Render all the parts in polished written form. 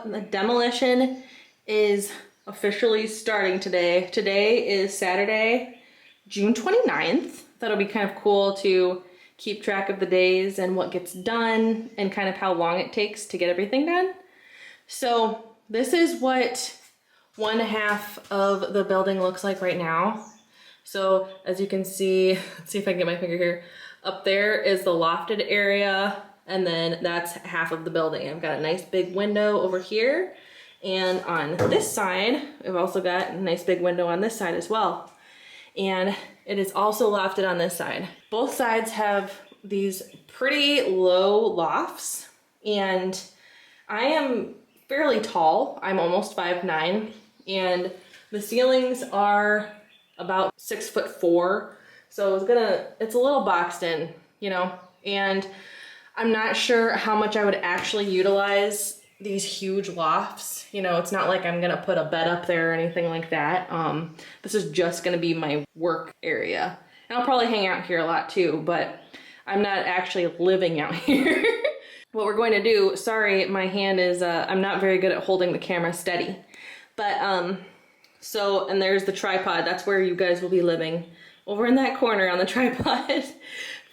the demolition is officially starting today. Today is Saturday, June 29th. That'll be kind of cool to keep track of the days and what gets done and kind of how long it takes to get everything done. So this is what one half of the building looks like right now. So as you can see, let's see if I can get my finger here. Up there is the lofted area, and then that's half of the building. I've got a nice big window over here. And on this side, I've also got a nice big window on this side as well. And it is also lofted on this side. Both sides have these pretty low lofts, and I am fairly tall. I'm almost 5'9", and the ceilings are about 6'4". So it's a little boxed in, you know, and I'm not sure how much I would actually utilize these huge lofts. You know, it's not like I'm gonna put a bed up there or anything like that. This is just gonna be my work area. And I'll probably hang out here a lot too, but I'm not actually living out here. What we're going to do, sorry, my hand is, I'm not very good at holding the camera steady. But, and there's the tripod. That's where you guys will be living, over in that corner on the tripod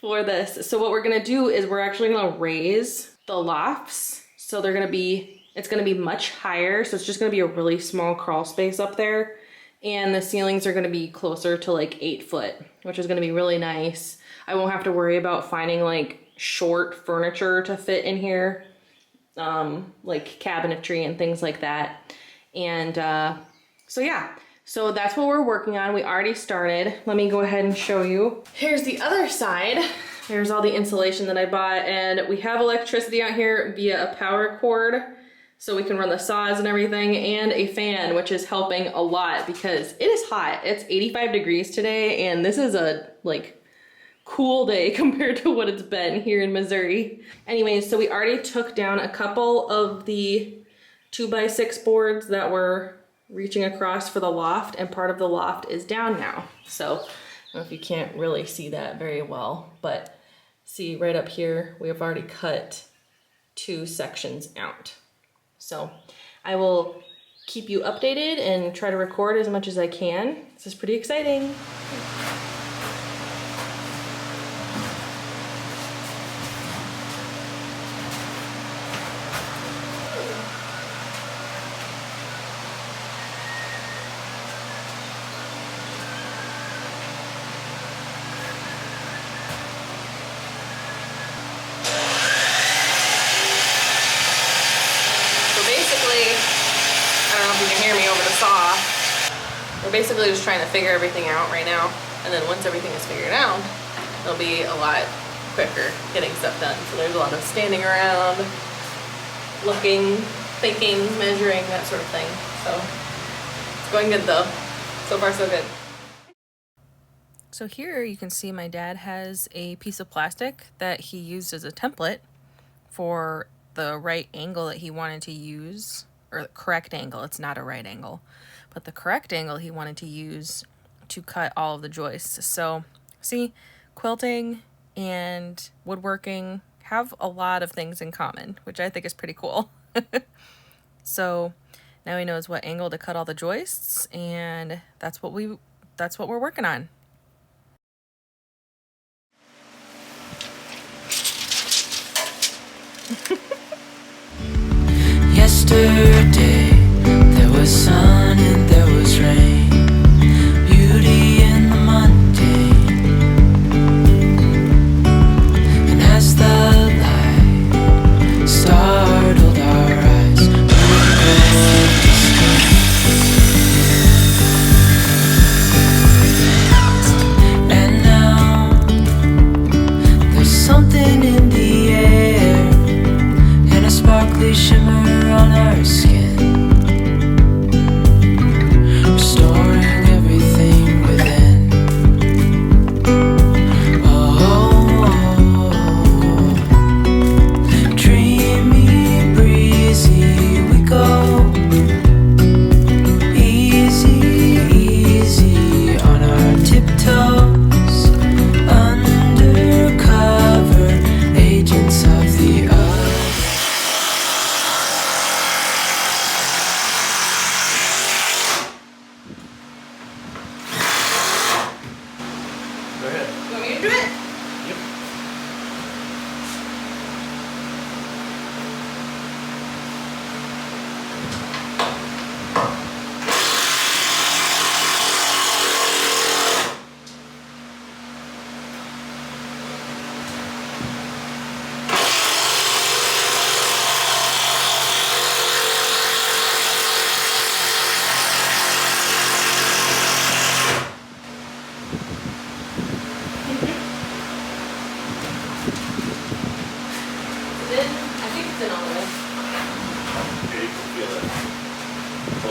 for this. So what we're gonna do is we're actually gonna raise the lofts. So it's gonna be much higher. So it's just gonna be a really small crawl space up there. And the ceilings are gonna be closer to like 8 foot, which is gonna be really nice. I won't have to worry about finding like short furniture to fit in here, like cabinetry and things like that. And so yeah, so that's what we're working on. We already started. Let me go ahead and show you. Here's the other side. There's all the insulation that I bought, and we have electricity out here via a power cord, so we can run the saws and everything, and a fan, which is helping a lot because it is hot. It's 85 degrees today, and this is a like cool day compared to what it's been here in Missouri. Anyways, so we already took down a couple of the 2x6 boards that were reaching across for the loft, and part of the loft is down now. So I don't know if you can't really see that very well, but see right up here, we have already cut 2 sections out. So I will keep you updated and try to record as much as I can. This is pretty exciting. We're basically just trying to figure everything out right now, and then once everything is figured out, it'll be a lot quicker getting stuff done. So there's a lot of standing around, looking, thinking, measuring, that sort of thing. So it's going good though. So far so good. So here you can see my dad has a piece of plastic that he used as a template for the right angle that he wanted to use, or the correct angle. It's not a right angle, but the correct angle he wanted to use to cut all of the joists. So see, quilting and woodworking have a lot of things in common, which I think is pretty cool. So now he knows what angle to cut all the joists, and that's what we're working on. Yesterday there was sun and there was rain, beauty in the mundane. And as the light startled our eyes, we both discovered. And now there's something in the air, and a sparkly shimmer on our skin.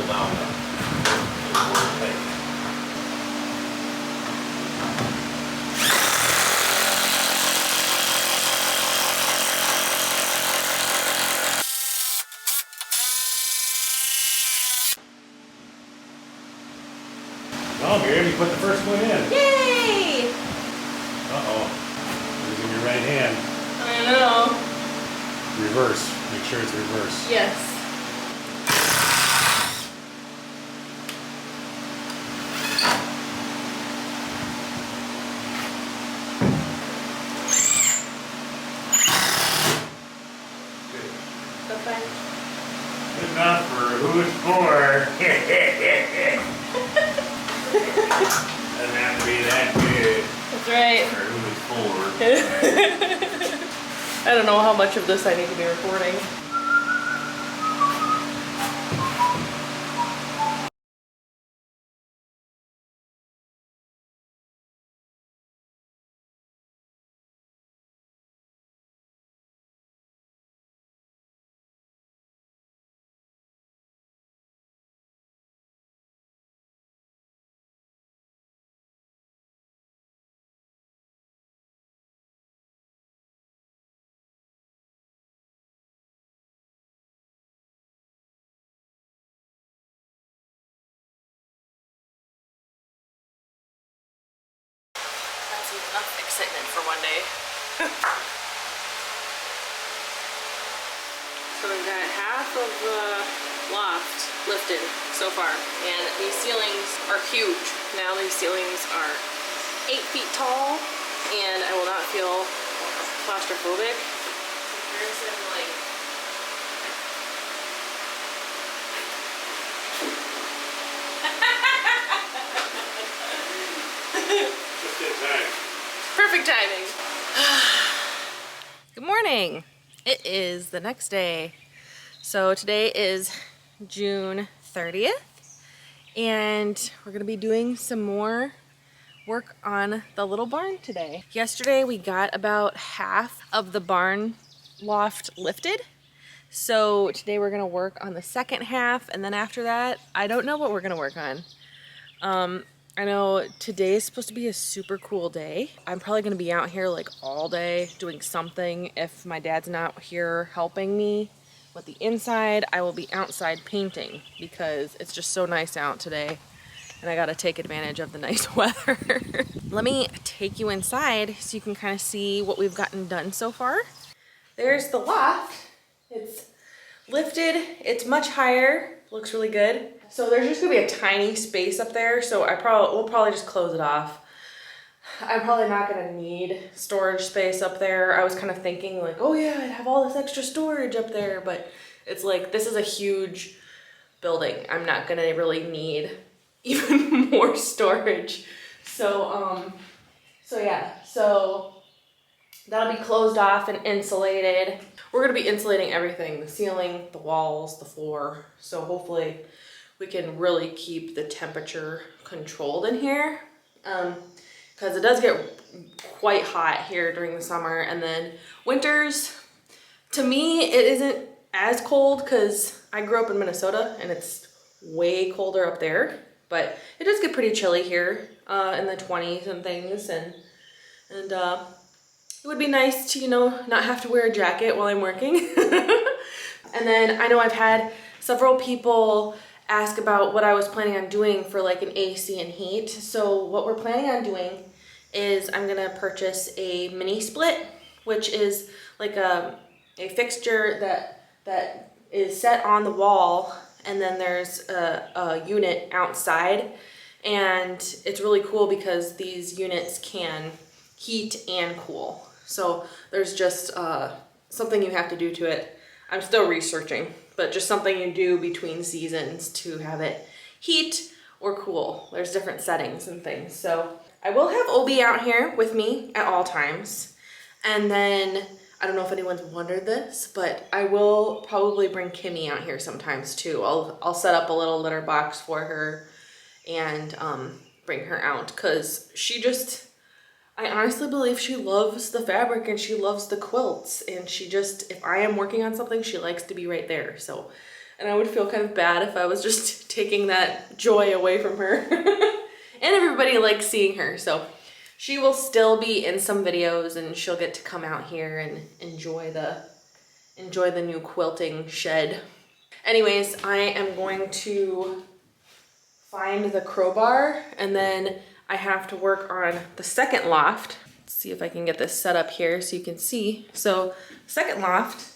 down the pipe. Oh, Gary, you put the first one in. Yay! Uh-oh. Using your right hand. I know. Reverse. Make sure it's reverse. Yes. Good. Bye-bye. Good enough for who's for. Doesn't have to be that good. That's right. Or who's for. I don't know how much of this I need to be recording. That's enough excitement for one day. So we've got half of the loft lifted so far, and these ceilings are huge. Now these ceilings are 8 feet tall, and I will not feel claustrophobic. Comparison, like, Just in time. perfect timing. Good morning. It is the next day. So today is June 30th, and we're gonna be doing some more work on the little barn today. Yesterday we got about half of the barn loft lifted. So today we're gonna work on the second half, and then after that, I don't know what we're gonna work on. I know today is supposed to be a super cool day. I'm probably gonna be out here like all day doing something. If my dad's not here helping me with the inside, I will be outside painting because it's just so nice out today and I gotta take advantage of the nice weather. Let me take you inside so you can kind of see what we've gotten done so far. There's the loft. It's lifted, it's much higher, looks really good. So there's just gonna be a tiny space up there, so we'll probably just close it off. I'm probably not gonna need storage space up there. I was kind of thinking like, oh yeah, I'd have all this extra storage up there, but it's like, this is a huge building. I'm not gonna really need even more storage. So yeah, so that'll be closed off and insulated. We're gonna be insulating everything, the ceiling, the walls, the floor. So hopefully we can really keep the temperature controlled in here. Because it does get quite hot here during the summer, and then winters, to me, it isn't as cold because I grew up in Minnesota and it's way colder up there, but it does get pretty chilly here in the 20s and things, and it would be nice to, you know, not have to wear a jacket while I'm working. And then I know I've had several people ask about what I was planning on doing for like an AC and heat. So what we're planning on doing is I'm gonna purchase a mini split, which is like a fixture that is set on the wall, and then there's a unit outside, and it's really cool because these units can heat and cool. So there's just something you have to do to it. I'm still researching, but just something you do between seasons to have it heat or cool. There's different settings and things. So I will have Obi out here with me at all times. And then, I don't know if anyone's wondered this, but I will probably bring Kimmy out here sometimes too. I'll set up a little litter box for her and bring her out, because I honestly believe she loves the fabric and she loves the quilts, and she just, if I am working on something, she likes to be right there. So And I would feel kind of bad if I was just taking that joy away from her. And everybody likes seeing her, so she will still be in some videos and she'll get to come out here and enjoy the new quilting shed. Anyways, I am going to find the crowbar and then I have to work on the second loft. Let's see if I can get this set up here so you can see. So second loft,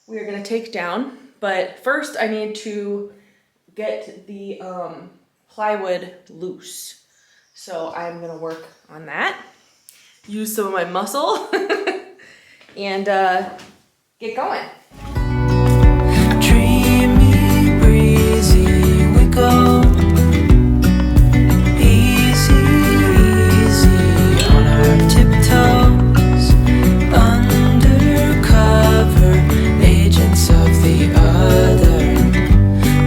we are gonna take down, but first I need to get the plywood loose. So I'm gonna work on that, use some of my muscle, and get going. Dreamy, breezy, we go. Easy, easy on our tiptoes. Undercover, agents of the other.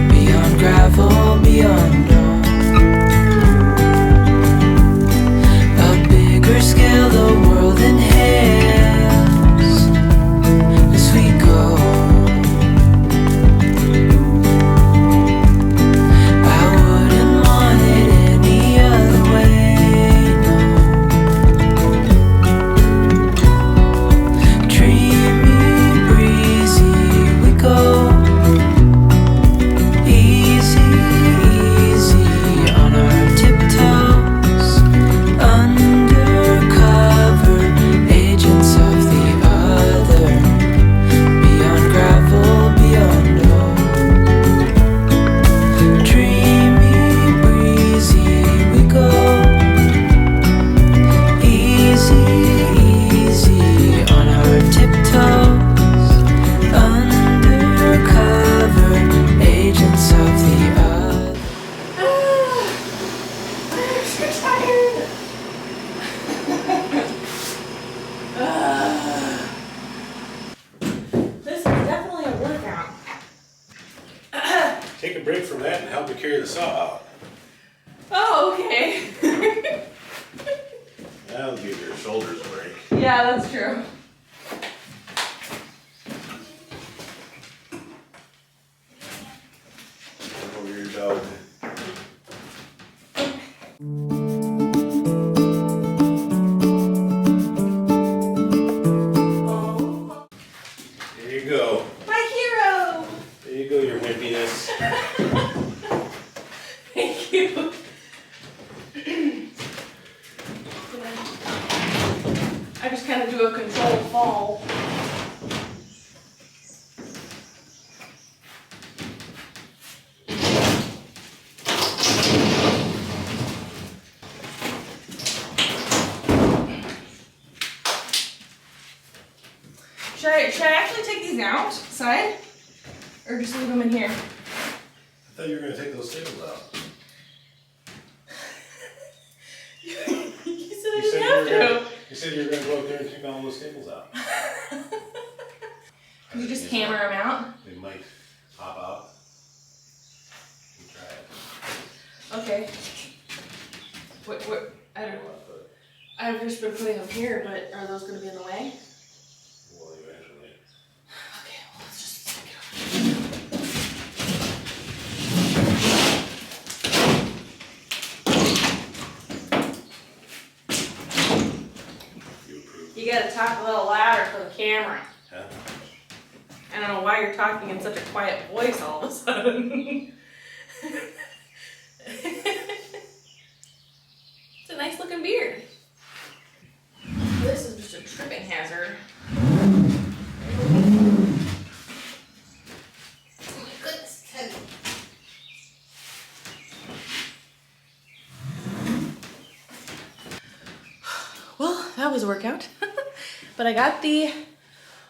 Beyond gravel, beyond all. A bigger scale, the world inhales as we go. I wouldn't want it any other way, no. Dreamy, breezy, we go. Easy, easy on our tiptoes. Undercover, agents of the other. Beyond gravel, beyond all. Dreamy, breezy, we go. Easy, easy on our tiptoes. Undercover, agents of the other. I'm so tired. This is definitely a workout. Take a break from that and help me carry the saw out. Oh, okay. That'll give your shoulders a break. Yeah, that's true. Over your dog. There you go. My hero. There you go, your wimpiness. Thank you. I just kind of do a controlled fall. Should I actually take these outside? Or just leave them in here? I thought you were going to take those tables out. You said I You didn't said have to. you said you were going to go up there and take all those tables out. Can you just hammer them out? They might pop out. You can try it. Okay. What, I don't know. I've just been putting them here, but are those going to be in the way? Well, eventually. Okay, well, let's just stick it on. You approve. You gotta talk a little louder for the camera. Huh? I don't know why you're talking in such a quiet voice all of a sudden. It's a nice looking beard. This is just a tripping hazard. Oh my goodness, it's heavy. Well, that was a workout. But I got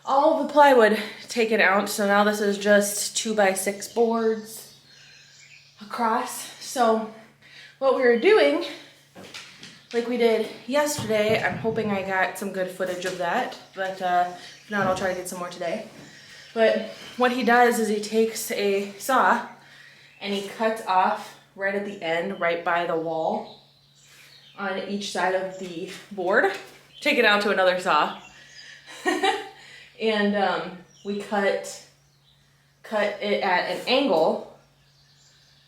all of the plywood taken out, so now this is just 2x6 boards across. So what we were doing, like we did yesterday, I'm hoping I got some good footage of that, but if not, I'll try to get some more today. But what he does is he takes a saw and he cuts off right at the end, right by the wall on each side of the board. Take it out to another saw. And we cut cut it at an angle,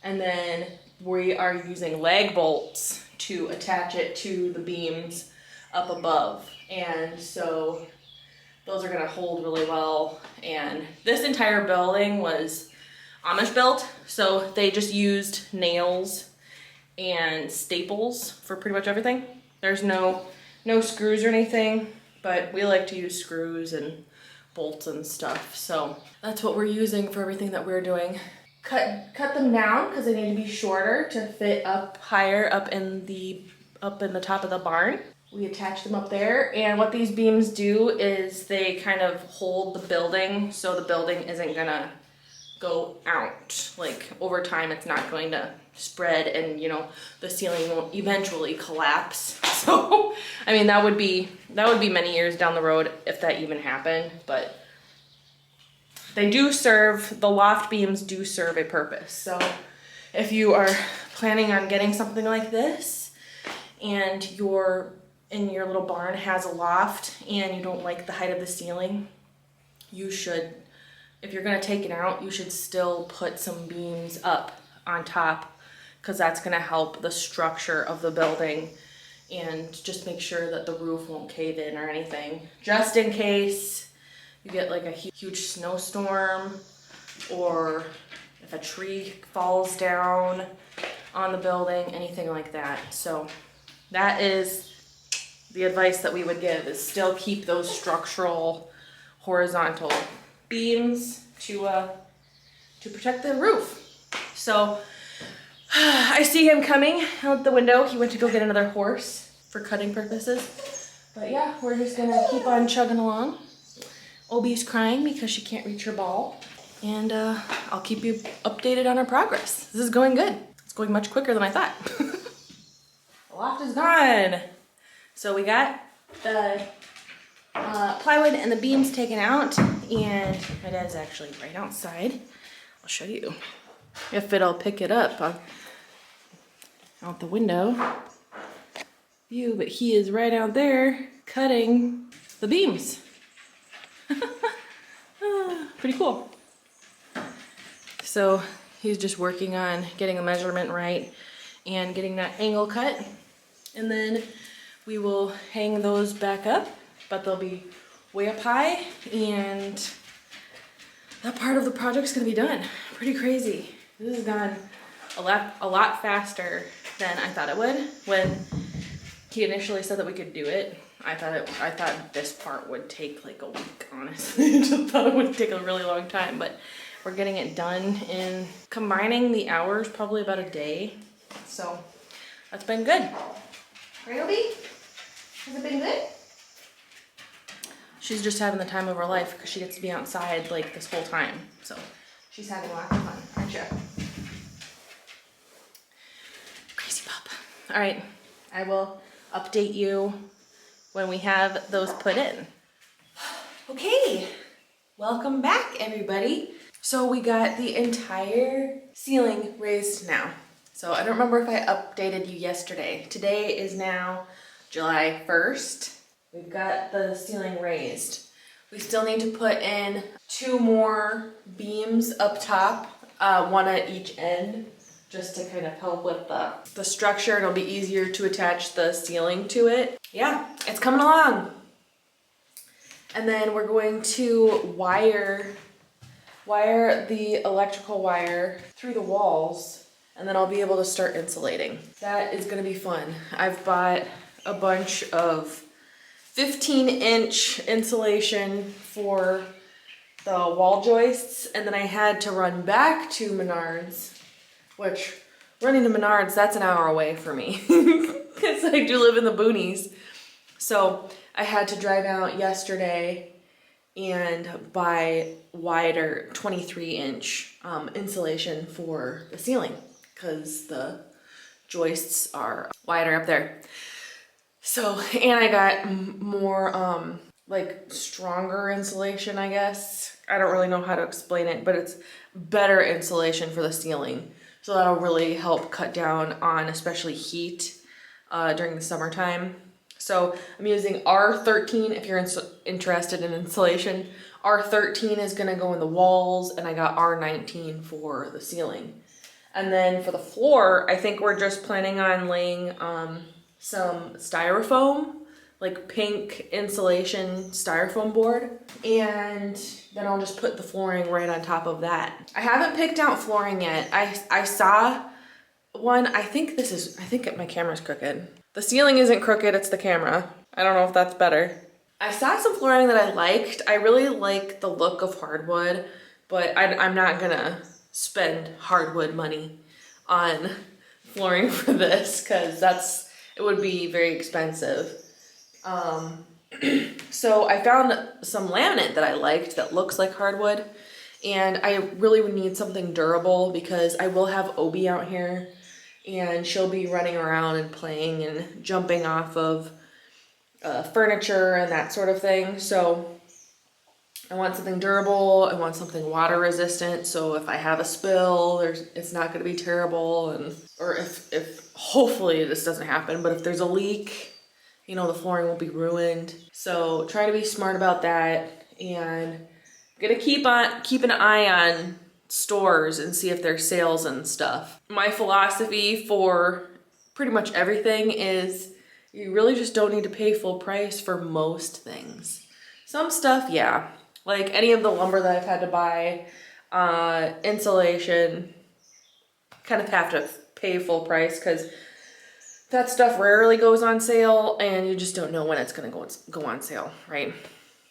and then we are using lag bolts to attach it to the beams up above. And so those are gonna hold really well. And this entire building was Amish built, so they just used nails and staples for pretty much everything. There's no screws or anything, but we like to use screws and bolts and stuff. So that's what we're using for everything that we're doing. Cut them down because they need to be shorter to fit up higher up in the top of the barn. We attach them up there, and what these beams do is they kind of hold the building so the building isn't gonna go out. Like over time it's not going to spread, and you know, the ceiling won't eventually collapse. So I mean, that would be many years down the road if that even happened, but they do serve, the loft beams do serve a purpose. So if you are planning on getting something like this and your little barn has a loft and you don't like the height of the ceiling, you should, if you're gonna take it out, you should still put some beams up on top, because that's gonna help the structure of the building and just make sure that the roof won't cave in or anything, just in case you get like a huge snowstorm, or if a tree falls down on the building, anything like that. So that is the advice that we would give, is still keep those structural horizontal beams to protect the roof. So I see him coming out the window. He went to go get another horse for cutting purposes. But yeah, we're just gonna keep on chugging along. Obi's crying because she can't reach her ball. And I'll keep you updated on our progress. This is going good. It's going much quicker than I thought. The loft is gone. So we got the plywood and the beams taken out, and my dad's actually right outside. I'll show you if it'll pick it up out the window view, but he is right out there cutting the beams. Pretty cool. So he's just working on getting a measurement right and getting that angle cut, and then we will hang those back up, but they'll be way up high, and that part of the project's gonna be done. Pretty crazy. This has gone a lot faster than I thought it would. When he initially said that we could do it, I thought this part would take like a week, honestly. I just thought it would take a really long time, but we're getting it done in combining the hours, probably about a day. So that's been good. Right, Obi? Has it been good? She's just having the time of her life because she gets to be outside like this whole time. So she's having lots of fun, aren't you? Crazy pup. All right, I will update you when we have those put in. Okay, welcome back everybody. So we got the entire ceiling raised now. So I don't remember if I updated you yesterday. Today is now July 1st. We've got the ceiling raised. We still need to put in 2 more beams up top, one at each end, just to kind of help with the structure. It'll be easier to attach the ceiling to it. Yeah, it's coming along. And then we're going to wire the electrical wire through the walls, and then I'll be able to start insulating. That is gonna be fun. I've bought a bunch of 15-inch insulation for the wall joists, and then I had to run back to Menards, which running to Menards, that's an hour away for me because I do live in the boonies. So I had to drive out yesterday and buy wider 23-inch insulation for the ceiling because the joists are wider up there. So, and I got more like stronger insulation, I guess. I don't really know how to explain it, but it's better insulation for the ceiling. So that'll really help cut down on especially heat during the summertime. So I'm using R13 if you're interested in insulation. R13 is gonna go in the walls, and I got R19 for the ceiling. And then for the floor, I think we're just planning on laying some styrofoam, like pink insulation styrofoam board. And then I'll just put the flooring right on top of that. I haven't picked out flooring yet. I saw one, I think my camera's crooked. The ceiling isn't crooked, it's the camera. I don't know if that's better. I saw some flooring that I liked. I really like the look of hardwood, but I'm not gonna spend hardwood money on flooring for this because it would be very expensive. So I found some laminate that I liked that looks like hardwood, and I really would need something durable because I will have Obi out here and she'll be running around and playing and jumping off of furniture and that sort of thing. So I want something durable. I want something water resistant. So if I have a spill, it's not going to be terrible. Or if hopefully this doesn't happen, but if there's a leak, you know, the flooring won't be ruined. So try to be smart about that, and I'm gonna keep an eye on stores and see if there's sales and stuff. My philosophy for pretty much everything is you really just don't need to pay full price for most things. Some stuff, yeah. Like any of the lumber that I've had to buy, insulation, kind of have to pay full price because that stuff rarely goes on sale and you just don't know when it's gonna go on sale, right?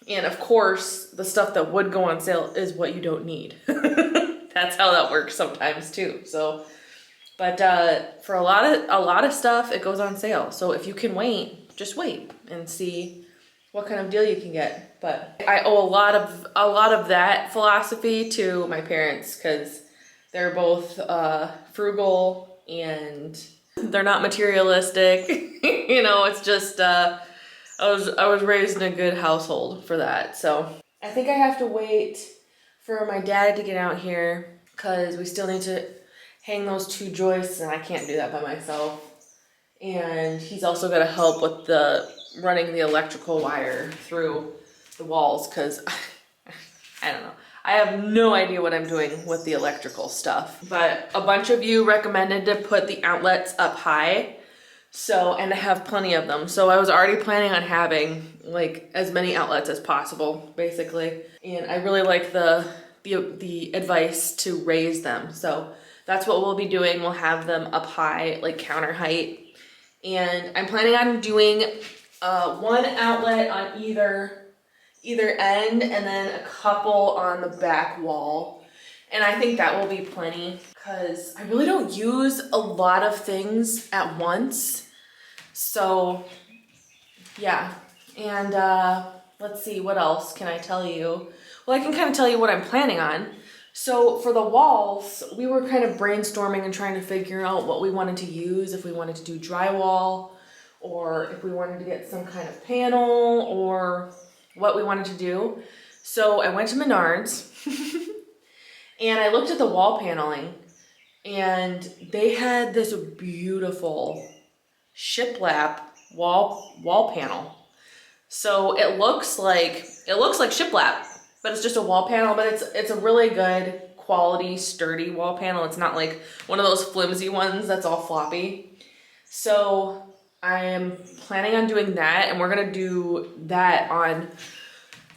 And of course, the stuff that would go on sale is what you don't need. That's how that works sometimes too. So, but for a lot of stuff, it goes on sale. So if you can wait, just wait and see what kind of deal you can get. But I owe a lot of that philosophy to my parents because they're both frugal and they're not materialistic. You know, it's just I was raised in a good household for that. So I think I have to wait for my dad to get out here because we still need to hang those 2 joists and I can't do that by myself. And he's also got to help with running the electrical wire through the walls because I don't know. I have no idea what I'm doing with the electrical stuff, but a bunch of you recommended to put the outlets up high. So, and I have plenty of them. So I was already planning on having like as many outlets as possible, basically. And I really like the advice to raise them. So that's what we'll be doing. We'll have them up high, like counter height. And I'm planning on doing 1 outlet on either end and then a couple on the back wall. And I think that will be plenty because I really don't use a lot of things at once. So yeah, and let's see, what else can I tell you? Well, I can kind of tell you what I'm planning on. So for the walls, we were kind of brainstorming and trying to figure out what we wanted to use, if we wanted to do drywall or if we wanted to get some kind of panel or what we wanted to do. So I went to Menards and I looked at the wall paneling and they had this beautiful shiplap wall panel. So it looks like shiplap, but it's just a wall panel, but it's a really good quality, sturdy wall panel. It's not like one of those flimsy ones that's all floppy. So I am planning on doing that, and we're gonna do that on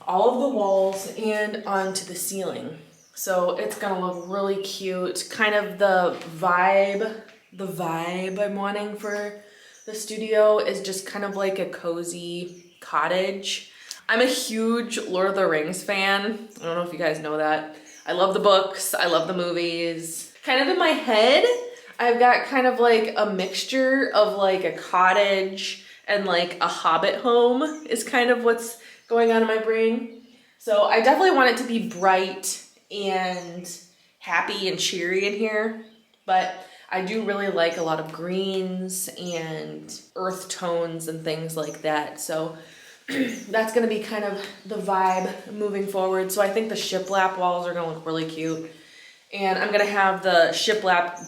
all of the walls and onto the ceiling. So it's gonna look really cute. Kind of the vibe I'm wanting for the studio is just kind of like a cozy cottage. I'm a huge Lord of the Rings fan. I don't know if you guys know that. I love the books, I love the movies. Kind of in my head, I've got kind of like a mixture of like a cottage and like a hobbit home is kind of what's going on in my brain. So I definitely want it to be bright and happy and cheery in here, but I do really like a lot of greens and earth tones and things like that. So that's gonna be kind of the vibe moving forward. So I think the shiplap walls are gonna look really cute. And I'm gonna have the shiplap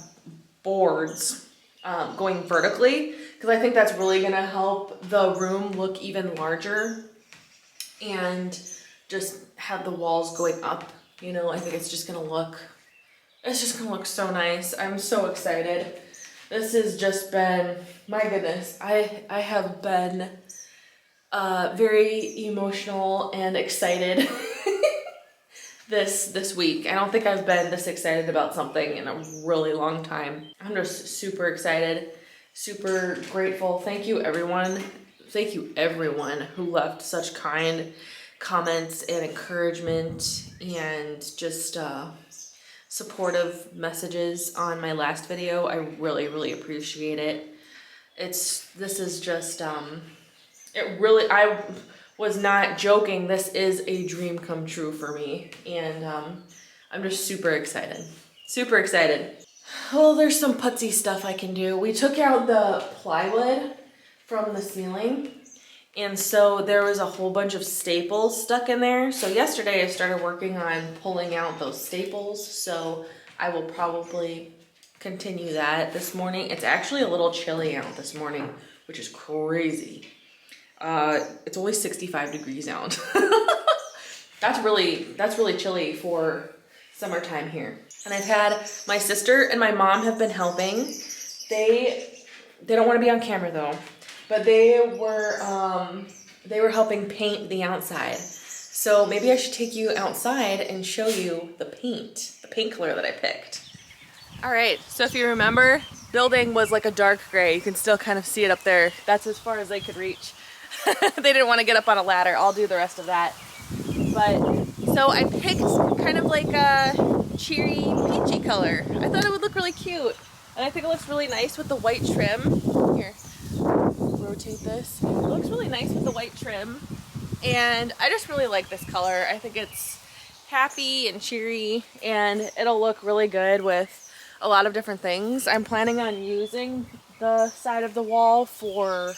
boards going vertically because I think that's really gonna help the room look even larger. And just have the walls going up. You know, I think it's just gonna look so nice. I'm so excited. This has just been, my goodness, I have been very emotional and excited this week. I don't think I've been this excited about something in a really long time. I'm just super excited, super grateful. Thank you everyone. Thank you everyone who left such kind comments and encouragement and just supportive messages on my last video. I really appreciate it. This is just I was not joking. This is a dream come true for me, and I'm just super excited. Super excited. Well, there's some putsy stuff I can do. We took out the plywood from the ceiling, and so there was a whole bunch of staples stuck in there. So yesterday I started working on pulling out those staples, so I will probably continue that this morning. It's actually a little chilly out this morning, which is crazy. It's only 65 degrees out. That's really chilly for summertime here. And I've had my sister and my mom have been helping. They don't want to be on camera though, but they were helping paint the outside. So maybe I should take you outside and show you the paint color that I picked. All right, so if you remember, building was like a dark gray. You can still kind of see it up there. That's as far as they could reach. They didn't want to get up on a ladder. I'll do the rest of that. But so I picked kind of like a cheery peachy color. I thought it would look really cute. And I think it looks really nice with the white trim. Here, rotate this. It looks really nice with the white trim. And I just really like this color. I think it's happy and cheery, and it'll look really good with a lot of different things. I'm planning on using the side of the wall for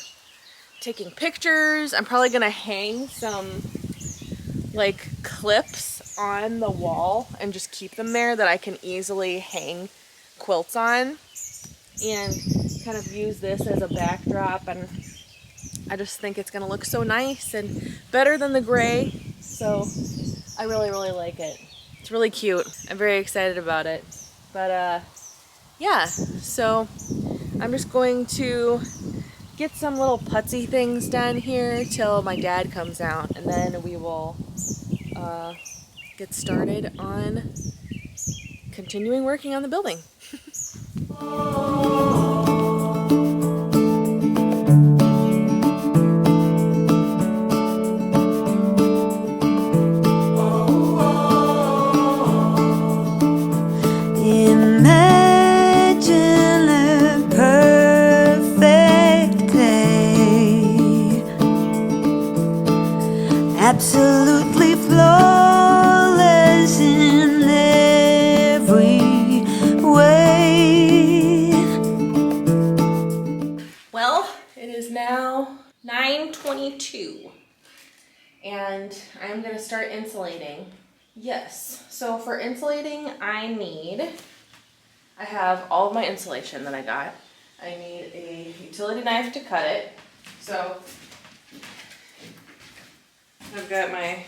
taking pictures. I'm probably gonna hang some like clips on the wall and just keep them there that I can easily hang quilts on, and kind of use this as a backdrop. And I just think it's gonna look so nice and better than the gray. So I really like it. It's really cute. I'm very excited about it. But yeah, so I'm just going to get some little putsy things done here till my dad comes out, and then we will get started on continuing working on the building. Imagine a perfect day, absolutely flawless in every way. Well, it is now 9:22, and I'm gonna start insulating. Yes, so for insulating, I have all of my insulation that I got. I need a utility knife to cut it. So I've got my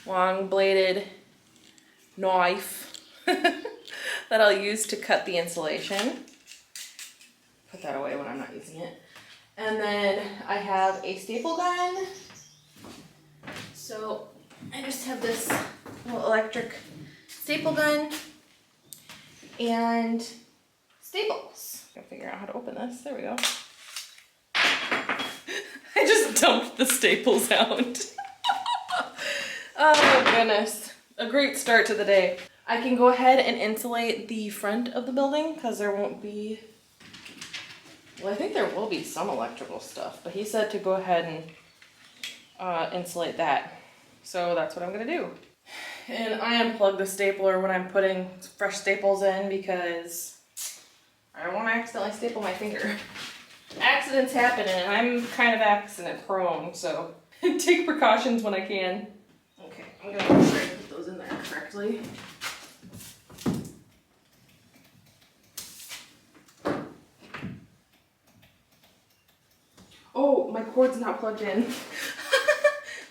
long bladed knife that I'll use to cut the insulation. Put that away when I'm not using it. And then I have a staple gun. So I just have this little electric staple gun and staples. Gotta figure out how to open this. There we go. I just dumped the staples out. Oh my goodness. A great start to the day. I can go ahead and insulate the front of the building because there won't be, well, I think there will be some electrical stuff, but he said to go ahead and insulate that. So that's what I'm gonna do. And I unplug the stapler when I'm putting fresh staples in because I don't want to accidentally staple my finger. Accidents happen, and I'm kind of accident prone, so take precautions when I can. Okay, I'm gonna make sure I put those in there correctly. Oh, my cord's not plugged in.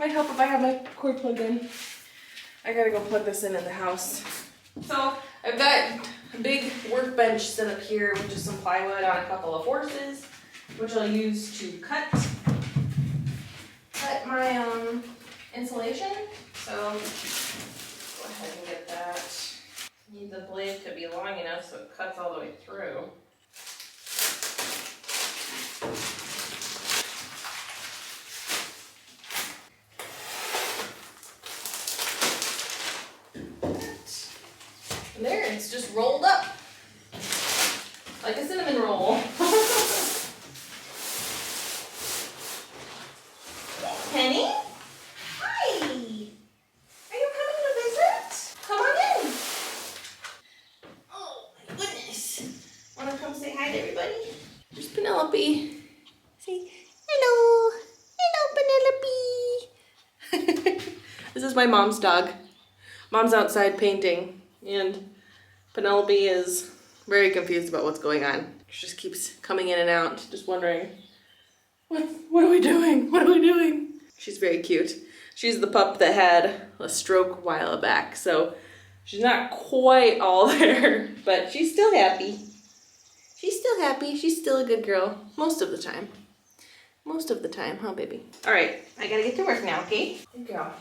might help if I have my cord plugged in. I gotta go plug this in the house. So I've got a big workbench set up here with just some plywood on a couple of horses, which I'll use to cut my insulation. So go ahead and get that. Need the blade to be long enough so it cuts all the way through. And there, it's just rolled up like a cinnamon roll. Penny? Hi! Are you coming to visit? Come on in. Oh my goodness. Wanna come say hi to everybody? There's Penelope. Say hello. Hello, Penelope. This is my mom's dog. Mom's outside painting and Penelope is very confused about what's going on. She just keeps coming in and out, just wondering, what are we doing? What are we doing? She's very cute. She's the pup that had a stroke a while back, so she's not quite all there, but she's still happy. She's still happy. She's still a good girl most of the time. Most of the time, huh, baby? All right, I gotta get to work now, okay? Good girl.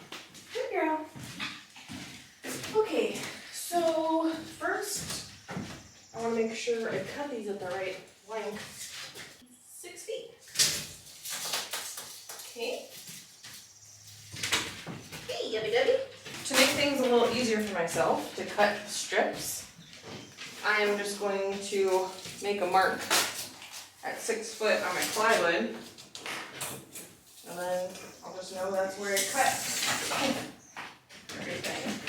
Good girl. Okay, so first, I want to make sure I cut these at the right length. 6 feet. Okay. Hey, yubby dubby. To make things a little easier for myself to cut strips, I am just going to make a mark at 6 foot on my plywood. And then I'll just know that's where I cut everything.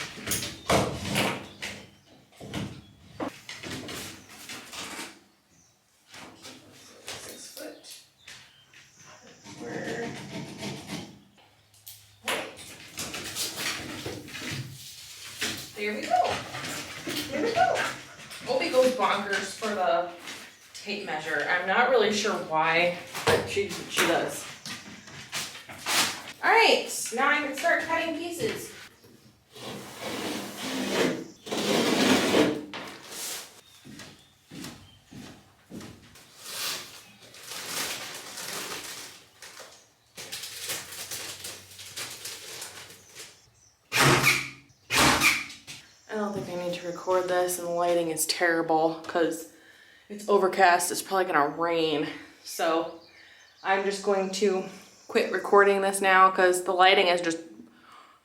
There we go. There we go. Opie goes bonkers for the tape measure. I'm not really sure why, but she does. All right, now I can start cutting pieces. I don't think I need to record this, and the lighting is terrible because it's overcast. It's probably gonna rain. So I'm just going to quit recording this now because the lighting is just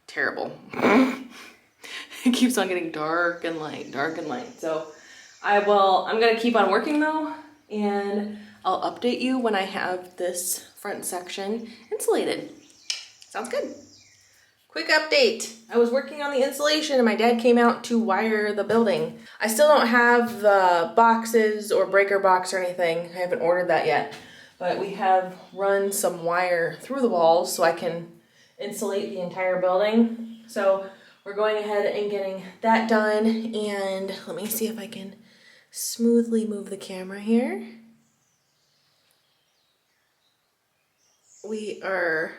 terrible. It keeps on getting dark and light, dark and light. So I'm gonna keep on working though, and I'll update you when I have this front section insulated. Sounds good. Quick update. I was working on the insulation and my dad came out to wire the building. I still don't have the boxes or breaker box or anything. I haven't ordered that yet, but we have run some wire through the walls so I can insulate the entire building. So we're going ahead and getting that done, and let me see if I can smoothly move the camera here. We are,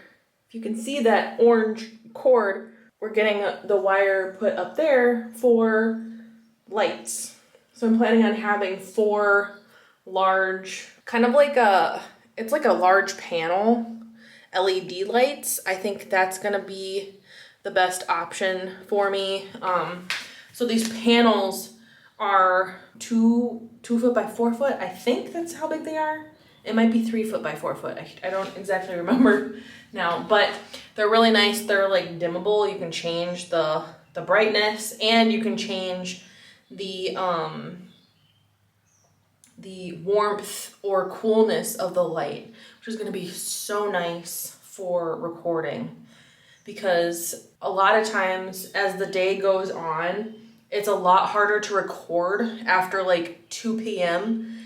if you can see that orange cord, we're getting the wire put up there for lights. So I'm planning on having 4 large, kind of like it's like a large panel LED lights. I think that's gonna be the best option for me. So these panels are 2 foot by 4 foot. I think that's how big they are. It might be 3 foot by 4 foot. I don't exactly remember now, but they're really nice. They're like dimmable. You can change the brightness, and you can change the warmth or coolness of the light, which is going to be so nice for recording, because a lot of times as the day goes on, it's a lot harder to record after like 2 p.m.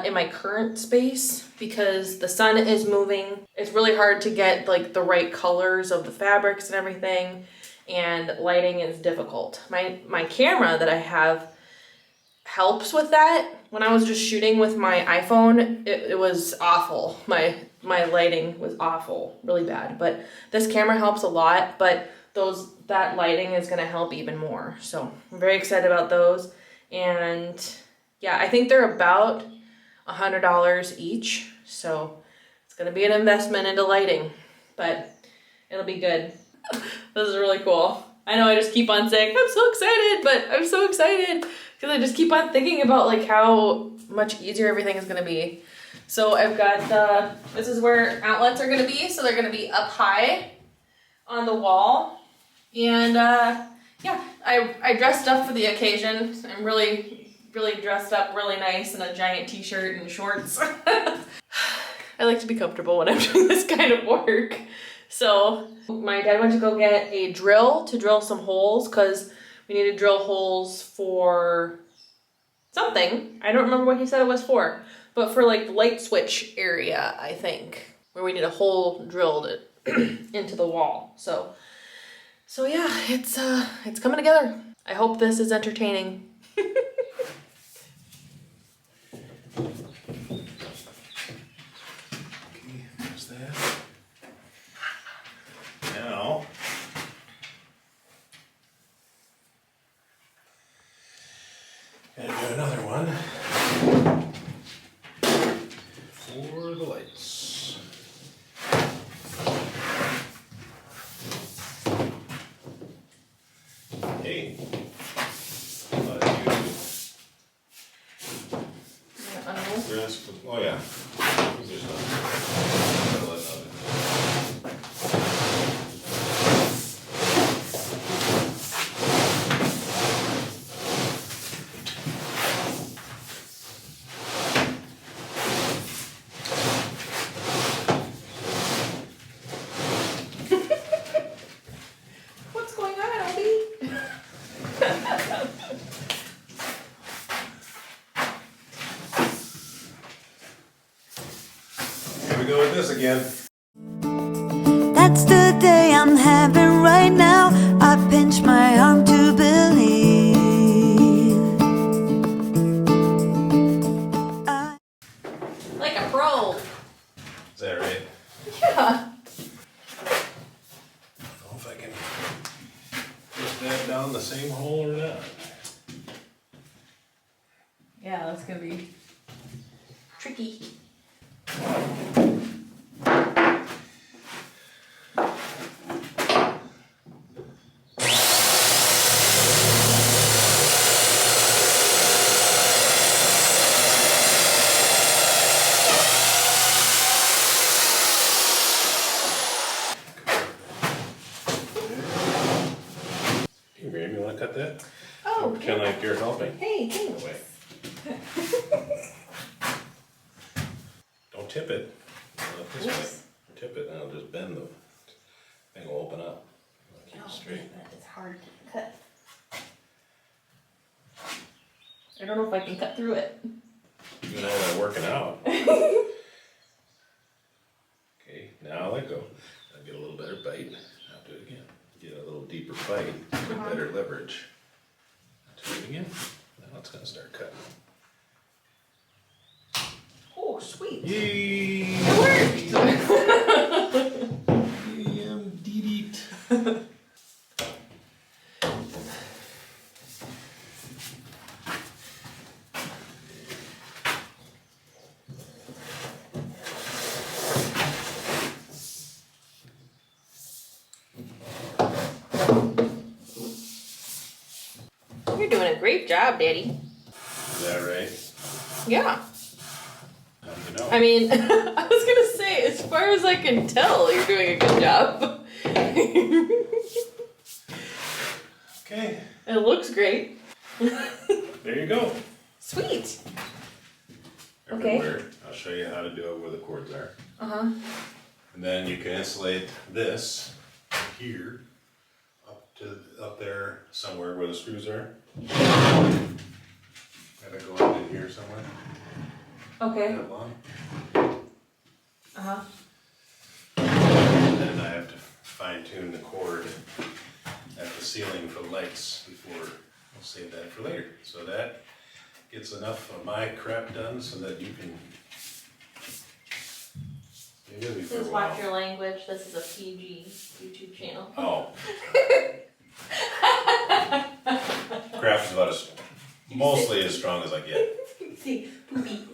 In my current space because the sun is moving. It's really hard to get like the right colors of the fabrics and everything, and lighting is difficult. My camera that I have helps with that. When I was just shooting with my iPhone, it was awful. My lighting was awful, really bad. But this camera helps a lot, but that lighting is gonna help even more. So I'm very excited about those. And yeah, I think they're about $100 each. So it's gonna be an investment into lighting, but it'll be good. This is really cool. I know I just keep on saying, I'm so excited, but I'm so excited because I just keep on thinking about like how much easier everything is gonna be. So I've got this is where outlets are gonna be. So they're gonna be up high on the wall. And yeah, I dressed up for the occasion. I'm really dressed up really nice in a giant t-shirt and shorts. I like to be comfortable when I'm doing this kind of work. So my dad went to go get a drill to drill some holes because we need to drill holes for something. I don't remember what he said it was for, but for like the light switch area, I think, where we need a hole drilled into the wall. So yeah, it's coming together. I hope this is entertaining. There's that. Now, gotta do another one for the lights. Hey, oh yeah. There's What's going on, Obi? Here we go with this again. That's the day I'm having right now. I pinch my arm to believe. Like a pro. Is that right? Yeah. I don't know if I can push that down the same hole or not. Yeah, that's gonna be tricky. Hey, Graham, you wanna cut that? Oh, Pretend like you're helping. hey, thanks. Wait. Don't tip it. Not this way. Tip it and it'll just bend the thing will open up. Keep it straight. It's hard to cut. I don't know if I can cut through it. You and I are working out. Okay, now let go. I'll get a little better bite. I'll do it again. Get a little deeper bite, get better leverage. I'll do it again. Now it's gonna start cutting. Oh, sweet. Yay! It worked. Yay, You're doing a great job, Daddy. Is that right? Yeah. How do you know? I mean, I was gonna say, as far as I can tell, you're doing a good job. Okay, It looks great. there you go. Sweet. Okay. Everywhere. I'll show you how to do it where the cords are. Uh-huh. And then you can insulate this here up there somewhere where the screws are. Gotta go up in here somewhere. Okay. That long. Uh-huh. And then I have to fine tune the cord at the ceiling for lights before I'll save that for later. So that gets enough of my crap done so that you can. Maybe it'll be for a Please while. watch your language. This is a PG YouTube channel. Oh. Craft is about mostly as strong as I get. See, poopy.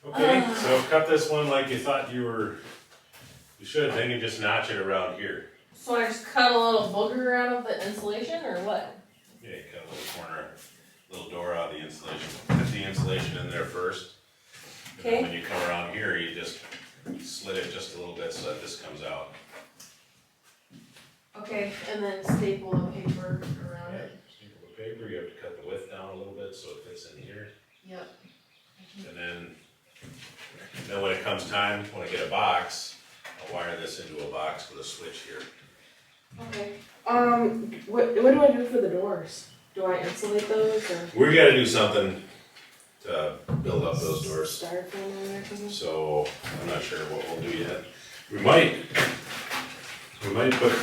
Okay, so cut this one like you thought you should, then you just notch it around here. So I just cut a little booger out of the insulation, or what? Yeah, you cut a little corner, little door out of the insulation. Put the insulation in there first. And then Okay. when you come around here, you just slit it just a little bit so that this comes out. Okay, and then staple the paper around it. Staple the paper, you have to cut the width down a little bit so it fits in here. Yep. And then when it comes time, when I get a box, I'll wire this into a box with a switch here. Okay. What do I do for the doors? Do I insulate those or We gotta do something to build up those doors. styrofoam or something? So I'm not sure what we'll do yet. We might put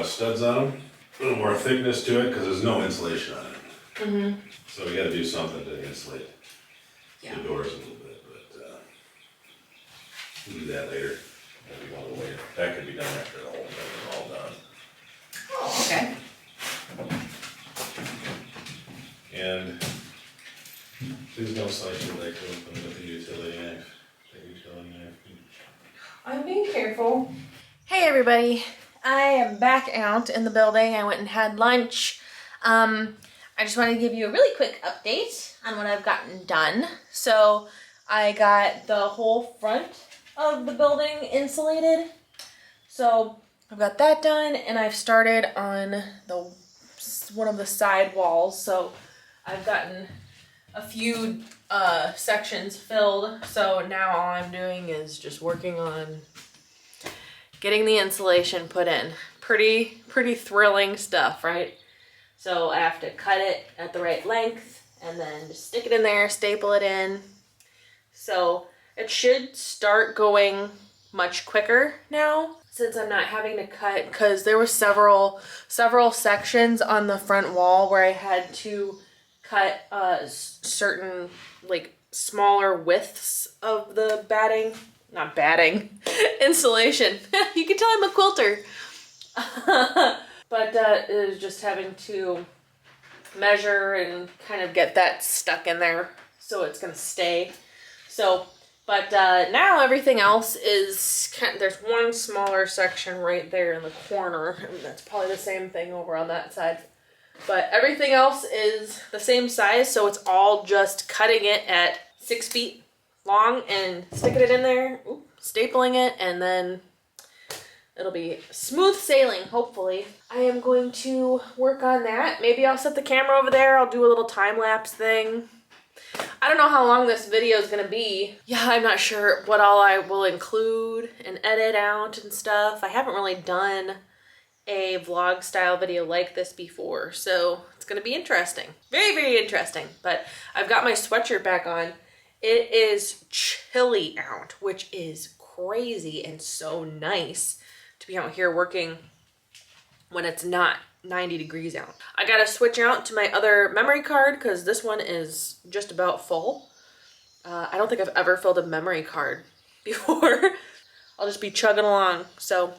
studs on them, a little more thickness to it because there's no insulation on it. Mm-hmm. So we gotta do something to insulate Yeah. the doors a little bit, but we'll do that later. That'll be one of the later. That could be done after the whole thing is all done. Oh, okay. And please don't slice your leg open with a utility knife. The utility knife. I'm being careful. Hey everybody, I am back out in the building. I went and had lunch. I just wanted to give you a really quick update on what I've gotten done. So I got the whole front of the building insulated. So I've got that done, and I've started on one of the side walls. So I've gotten a few sections filled. So now all I'm doing is just working on getting the insulation put in. Pretty thrilling stuff, right? So I have to cut it at the right length and then just stick it in there, staple it in. So it should start going much quicker now since I'm not having to cut, because there were several sections on the front wall where I had to cut certain like smaller widths of the insulation. You can tell I'm a quilter. But it was just having to measure and kind of get that stuck in there so it's gonna stay. So, but now everything else is there's one smaller section right there in the corner, and that's probably the same thing over on that side. But everything else is the same size, so it's all just cutting it at 6 feet long and sticking it in there, stapling it, and then it'll be smooth sailing, hopefully. I am going to work on that. Maybe I'll set the camera over there. I'll do a little time-lapse thing. I don't know how long this video is going to be. Yeah, I'm not sure what all I will include and edit out and stuff. I haven't really done a vlog style video like this before, so it's going to be interesting. Very, very interesting. But I've got my sweatshirt back on. It is chilly out, which is crazy and so nice to be out here working when it's not 90 degrees out. I gotta switch out to my other memory card because this one is just about full. I don't think I've ever filled a memory card before. I'll just be chugging along. So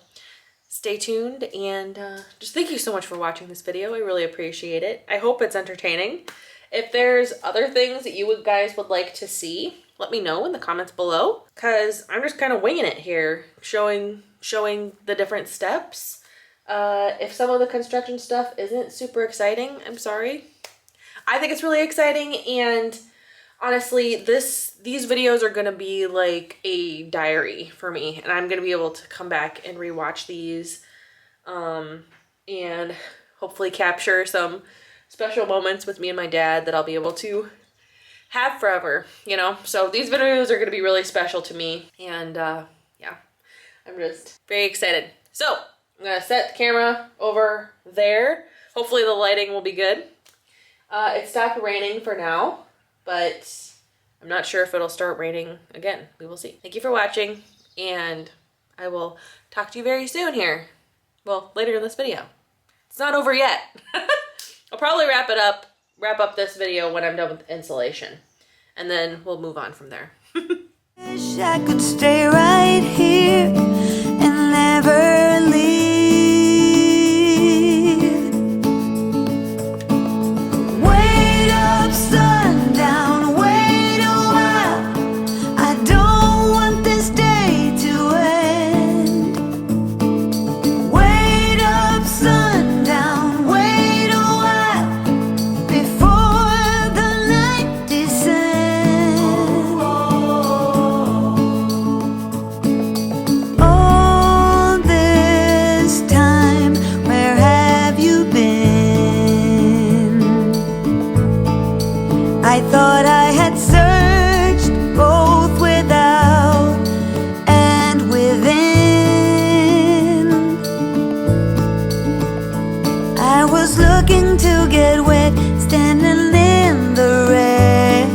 stay tuned, and just thank you so much for watching this video. I really appreciate it. I hope it's entertaining. If there's other things that you guys would like to see, let me know in the comments below, because I'm just kind of winging it here, showing the different steps. If some of the construction stuff isn't super exciting, I'm sorry. I think it's really exciting, and honestly, these videos are gonna be like a diary for me, and I'm gonna be able to come back and rewatch these, and hopefully capture some special moments with me and my dad that I'll be able to have forever, you know? So these videos are gonna be really special to me, and yeah, I'm just very excited. So I'm gonna set the camera over there. Hopefully the lighting will be good. It stopped raining for now, but I'm not sure if it'll start raining again. We will see. Thank you for watching, and I will talk to you very soon here. Well, later in this video. It's not over yet. I'll probably wrap up this video when I'm done with insulation. And then we'll move on from there. Wish I could stay right here and never leave. Wait up, sundown, wait a while. I don't want this day to end. Wait up, sundown, wait a while before the night descends. All this time, where have you been? I thought I had searched both without and within. I was looking to get wet, standing in the rain.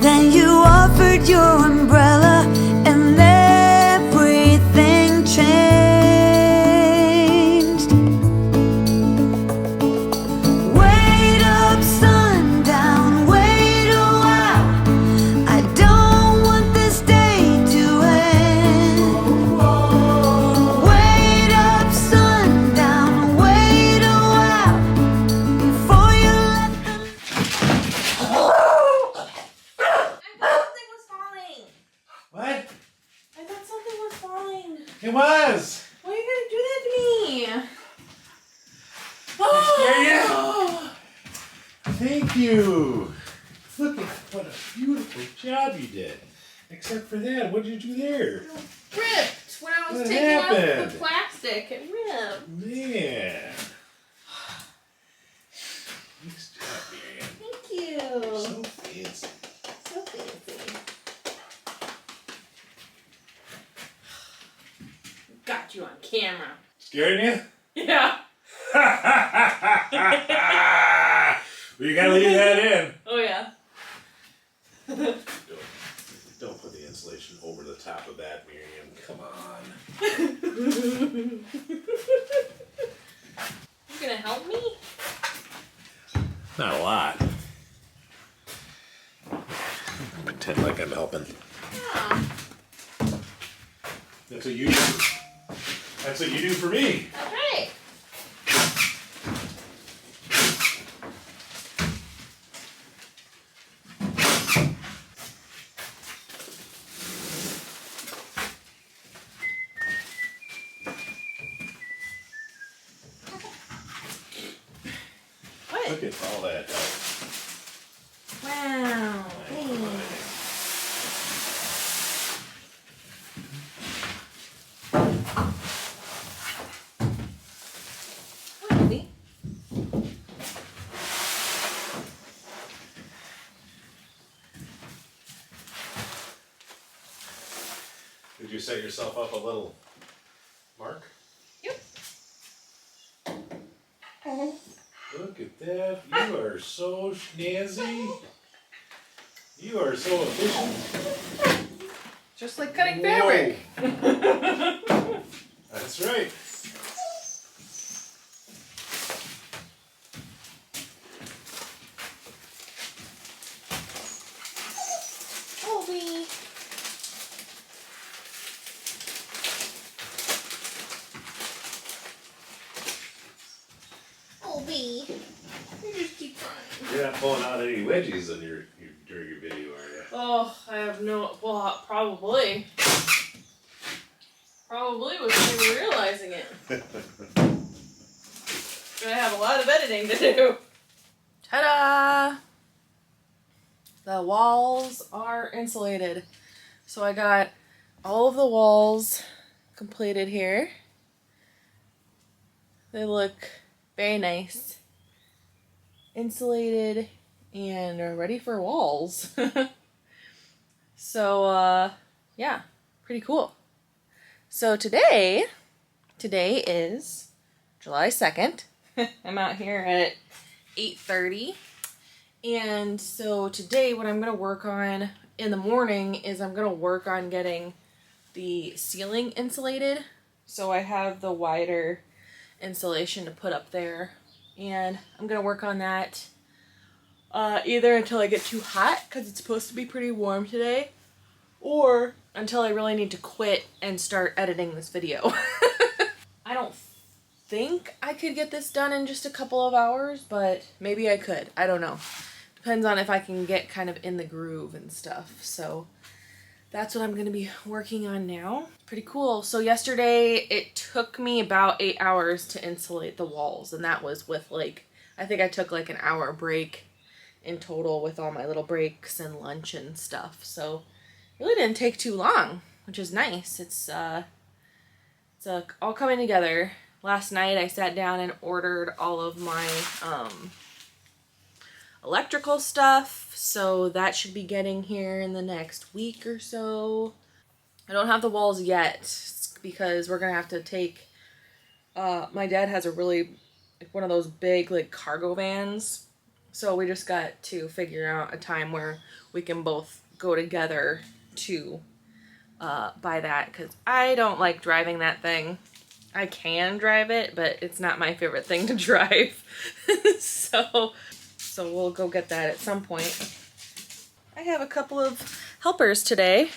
Then you offered your umbrella and everything changed. Wait up, sundown, wait a while. I don't want this day to end. Wait up, sundown, wait a while before you let the Something was falling. What? I thought something was falling. It was! Why are you gonna do that to me? Scare ya? Thank you! Look at what a beautiful job you did. Except for that, what did you do there? Ripped when I was What taking off happened? the plastic. It ripped. Man. Nice job, Miriam. Thank you. So fancy. So fancy. Got you on camera. Scaring you? Yeah. We gotta leave that in. Oh yeah. Don't put the insulation over the top of that, Miriam. Come on. You gonna help me? Not a lot. Pretend like I'm helping. Yeah. That's what you do. That's what you do for me. That's right. What? Look at all that help. Wow. Thanks. Really? Did you set yourself up a little mark? Yep. Look at that. You are so snazzy. You are so efficient. Just like cutting Whoa. fabric. That's right. Obi. Obi. You just keep trying. You're not pulling out any wedgies on during your video, are you? Oh, I have no. Well, probably. Probably without even realizing it. Gonna have a lot of editing to do. Ta-da! The walls are insulated. So I got all of the walls completed here. They look very nice. Insulated and are ready for walls. So, yeah, pretty cool. So today is July 2nd. I'm out here at 8:30. And so today what I'm going to work on in the morning is I'm going to work on getting the ceiling insulated So I have the wider insulation to put up there, and I'm gonna work on that either until I get too hot, because it's supposed to be pretty warm today, or until I really need to quit and start editing this video. I don't think I could get this done in just a couple of hours, but maybe I could. I don't know. Depends on if I can get kind of in the groove and stuff. So that's what I'm going to be working on now. Pretty cool. So yesterday it took me about 8 hours to insulate the walls, and that was with like, I think I took like an hour break in total with all my little breaks and lunch and stuff. So it really didn't take too long, which is nice. It's all coming together. Last night I sat down and ordered all of my electrical stuff, so that should be getting here in the next week or so. I don't have the walls yet because we're gonna have to take, my dad has a really, like one of those big like cargo vans, so we just got to figure out a time where we can both go together to buy that, because I don't like driving that thing. I can drive it, but it's not my favorite thing to drive. So we'll go get that at some point. I have a couple of helpers today.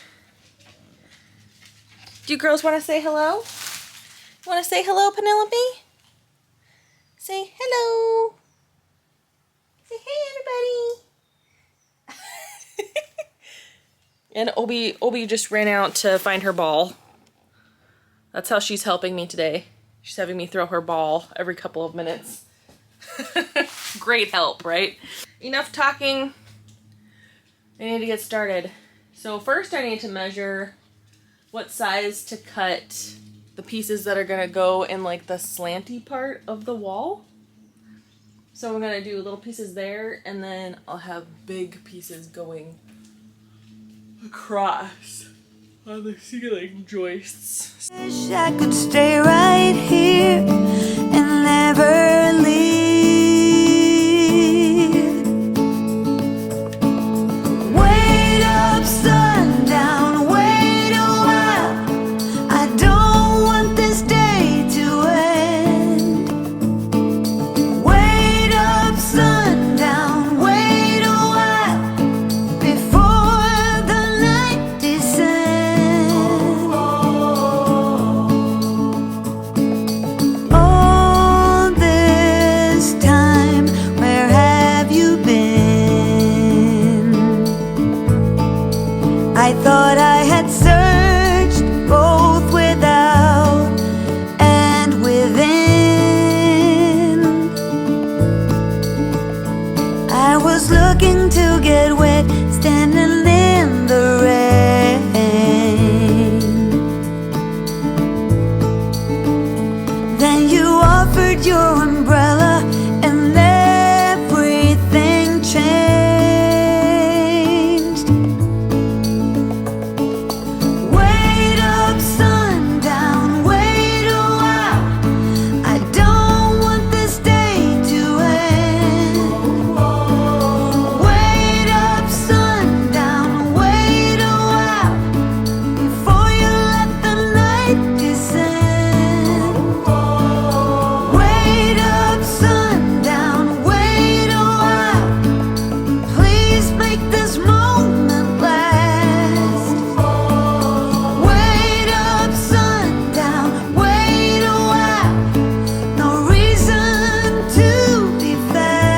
Do you girls want to say hello? Want to say hello, Penelope? Say hello. Say hey, everybody. And Obi just ran out to find her ball. That's how she's helping me today. She's having me throw her ball every couple of minutes. Great help, right? Enough talking. I need to get started. So first I need to measure what size to cut the pieces that are gonna go in like the slanty part of the wall. So I'm gonna do little pieces there, and then I'll have big pieces going across on the ceiling joists. Wish I could stay right here and never leave. Wait up, sundown, wait a while. I don't want this day to end. Wait up, sundown, wait a while before the night descends. All this time, where have you been? I thought I had searched both without and within. I was looking to get wet, standing in the rain. Then you offered your umbrella and everything changed. Wait up, sundown, wait a while. I don't want this day to end. Wait up, sundown, wait a while before you let the night descend. Wait up, sundown, wait a while. Please make this moment last. Wait up, sundown, wait a while. No reason to be fast.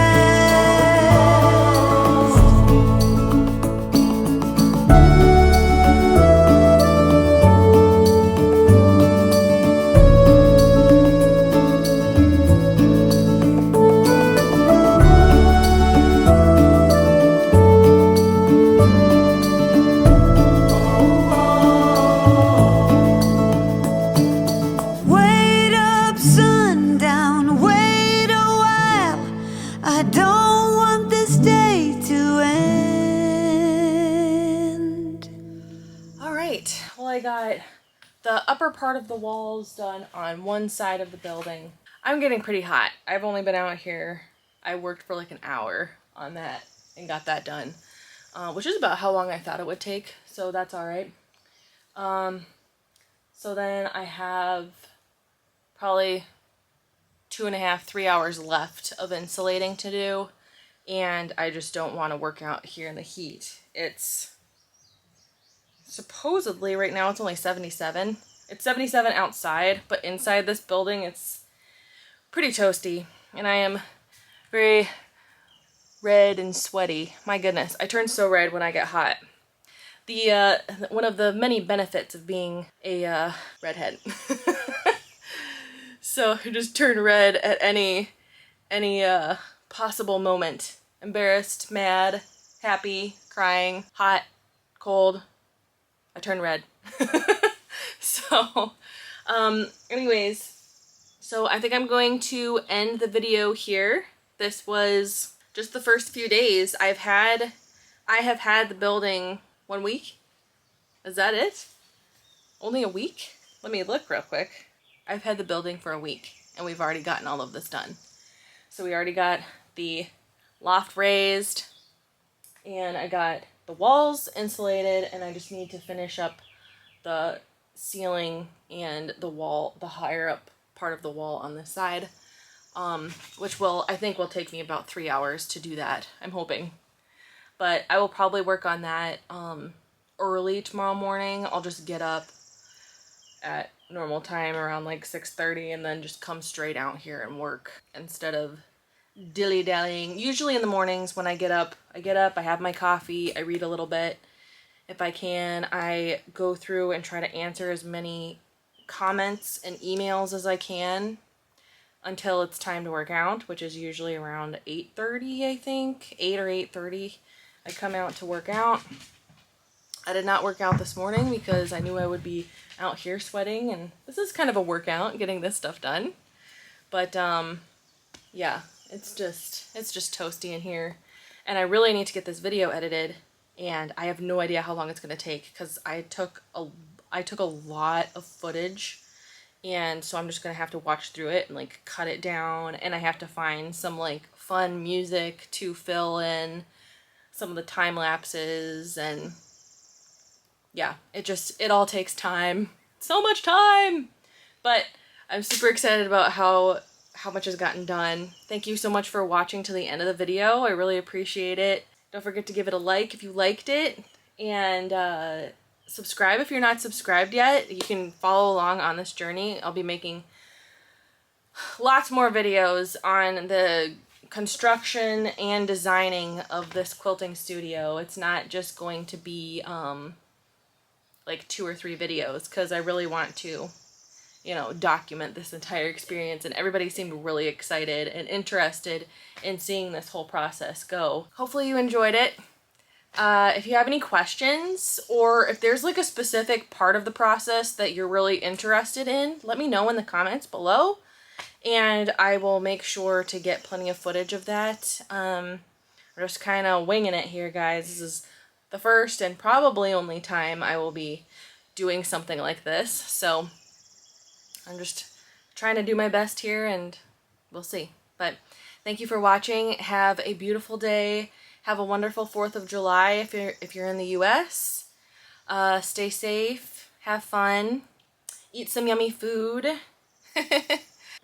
Wait up, sundown, wait a while. I don't want this day to end. All right, well, I got the upper part of the walls done on one side of the building. I'm getting pretty hot. I've only been out here, I worked for like an hour on that and got that done, which is about how long I thought it would take, so that's all right. So then I have probably 2.5, 3 hours left of insulating to do, and I just don't want to work out here in the heat. It's supposedly right now it's only 77. It's 77 outside, but inside this building it's pretty toasty, and I am very red and sweaty. My goodness, I turn so red when I get hot. The one of the many benefits of being a redhead. So I just turn red at any possible moment. Embarrassed, mad, happy, crying, hot, cold. I turn red. So, anyways, so I think I'm going to end the video here. This was just the first few days. I have had the building 1 week. Is that it? Only a week? Let me look real quick. I've had the building for a week, and we've already gotten all of this done. So we already got the loft raised, and I got the walls insulated, and I just need to finish up the ceiling and the wall, the higher up part of the wall on this side, which I think will take me about 3 hours to do that, I'm hoping. But I will probably work on that early tomorrow morning. I'll just get up at normal time around like 6:30 and then just come straight out here and work instead of dilly-dallying. Usually in the mornings when I get up, I have my coffee, I read a little bit. If I can, I go through and try to answer as many comments and emails as I can until it's time to work out, which is usually around 8:30, I think. 8 or 8:30 I come out to work out. I did not work out this morning because I knew I would be out here sweating, and this is kind of a workout, getting this stuff done. But yeah, it's just toasty in here, and I really need to get this video edited, and I have no idea how long it's going to take because I took a lot of footage, and so I'm just going to have to watch through it and like cut it down, and I have to find some like fun music to fill in some of the time lapses, and yeah, it all takes time. So much time! But I'm super excited about how much has gotten done. Thank you so much for watching to the end of the video. I really appreciate it. Don't forget to give it a like if you liked it, and subscribe if you're not subscribed yet. You can follow along on this journey. I'll be making lots more videos on the construction and designing of this quilting studio. It's not just going to be like 2 or 3 videos, because I really want to, you know, document this entire experience, and everybody seemed really excited and interested in seeing this whole process go. Hopefully you enjoyed it. If you have any questions, or if there's like a specific part of the process that you're really interested in, let me know in the comments below, and I will make sure to get plenty of footage of that. We're just kind of winging it here, guys. This is the first and probably only time I will be doing something like this, so I'm just trying to do my best here, and we'll see. But thank you for watching. Have a beautiful day. Have a wonderful 4th of July if you're in the US. Stay safe. Have fun. Eat some yummy food.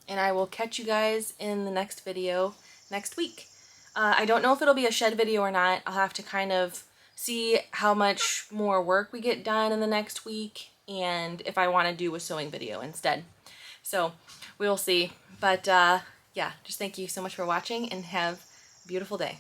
And I will catch you guys in the next video next week. I don't know if it'll be a shed video or not. I'll have to kind of see how much more work we get done in the next week, and if I want to do a sewing video instead. So we'll see. But yeah, just thank you so much for watching, and have a beautiful day.